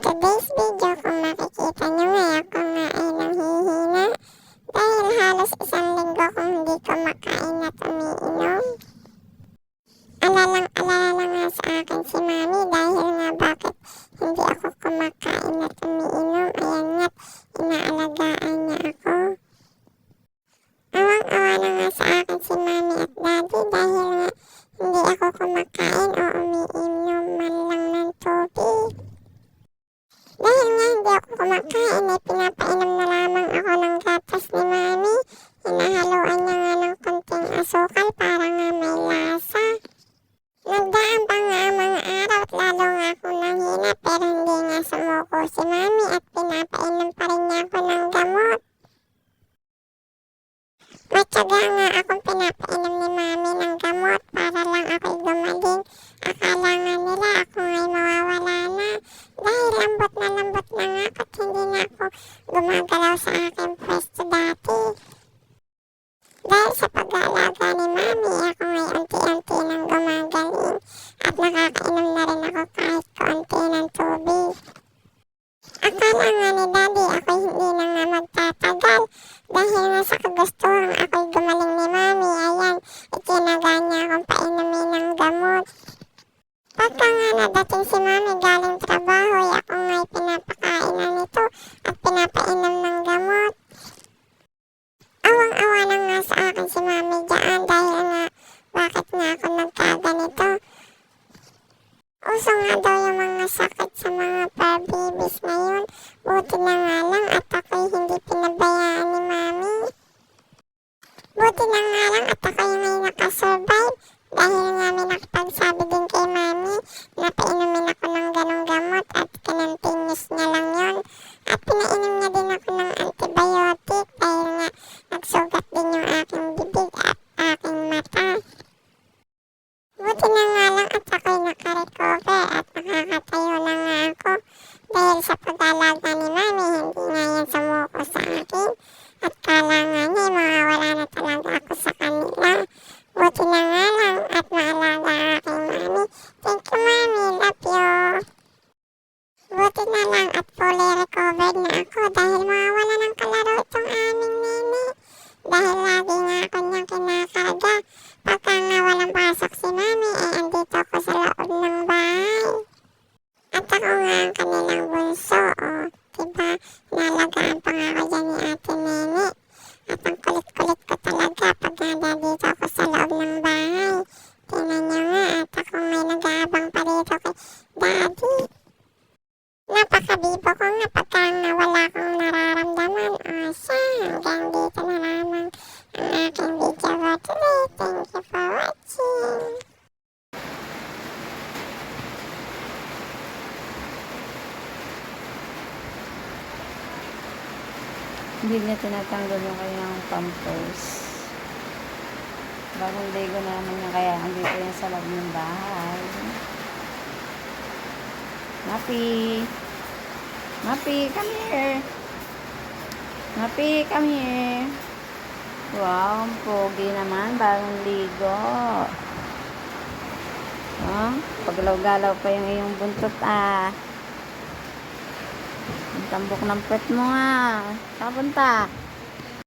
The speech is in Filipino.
today's video, kung makikita nyo nga, ako nga ay nanghihina dahil halos isang linggo kung hindi kumakain at umiinom. Alalang-alala na nga sa akin si Mami dahil nga bakit hindi ako kumakain at umiinom. Ayan nga't inaalagaan niya ako. Awang-awa na nga sa akin si Mami at Daddy dahil nga hindi ako kumakain o umiinom man lang ng tubig. Dahil nga hindi ako kumakain ay pinapainom na lamang ako ng gatas ni Mami. Hinahaluan niya nga ng konting asukal para nga may lasa. Nagdaan pa nga ang mga araw at lalo nga akong nanghina pero hindi nga sumuko si Mami at pinapainom pa rin niya ako ng gamot. Matyaga nga akong pinapainom ni Mami ng gamot para lang ako'y gumaling. Akala nga nila ako ay mawawala na dahil lambot na nga ako at hindi na ako gumagalaw sa aking pwesto dati. Dahil sa pag-aalaga ni Mami, ako ngay unti-unti nang gumagaling at nakakainom na rin ako kahit konti ng tubig. Akala nga ni Daddy ako'y hindi na nga magtatagal dahil nga sa kagustuhan ako'y gumaling ni Mami. Ayan, itinaga niya akong painumin ng gamot. Pagka nga nadating si Mami galing trabaho, ako nga'y pinapakain na nito at pinapainom ng gamot. Awang-awa na nga sa akin si Mami dyan dahil nga bakit nga ako nagkaganito. Uso nga daw yung mga sakit sa mga fur babies ngayon. Buti na nga lang at ako'y hindi pinabayaan ni Mami. Buti na nga lang at ako'y may nakasurvive dahil nga may nakapagsabi din kay Mami na painumin ako ng ganong gamot at kinontinuous niya lang yun. At pinainom niya din ako ng antibiotic dahil nga nagsugat din yung aking bibig at aking mata. Buti na nga lang at ako'y nakarecover at nakakatayo na nga ako dahil sa pag-alaga ni Mami hindi nga yan sumuko sa akin at kala nga niya mawawala na talaga ako sa kanila. Buti na nga lang at maalaga aking Mami. Thank you Mami, love you. Buti na lang at fully recovered na ako dahil mawawala ng kalaro itong aming nini. Dahil lagi nga ako niyang kinakarga. Pagka nga walang pasok si Mami ay andito ako sa loob ng bahay. At ako nga ang kanilang bunso. Diba, nalagaan pa nga ako dyan ni Ate Nene. At ang kulit-kulit ko talaga pag nandito ako sa loob ng bahay. Tingnan niyo nga at ako may nag-aabang pa dito kay Daddy. Napakabibo ko nga pagka nga wala akong nararamdaman. O siya, hanggang dito na lamang ang aking video for today. Thank you for watching. Hindi niya tinatanggal yung kanyang pampers. Bagong ligo na naman niya kaya andito yan sa loob ng bahay. Mapi! Mapi, come here! Mapi, come here! Wow, ang pogi naman. Bagong ligo. Pagalaw-galaw pa yung iyong buntot ah. Ang tambok ng pet mo ah. Saan punta?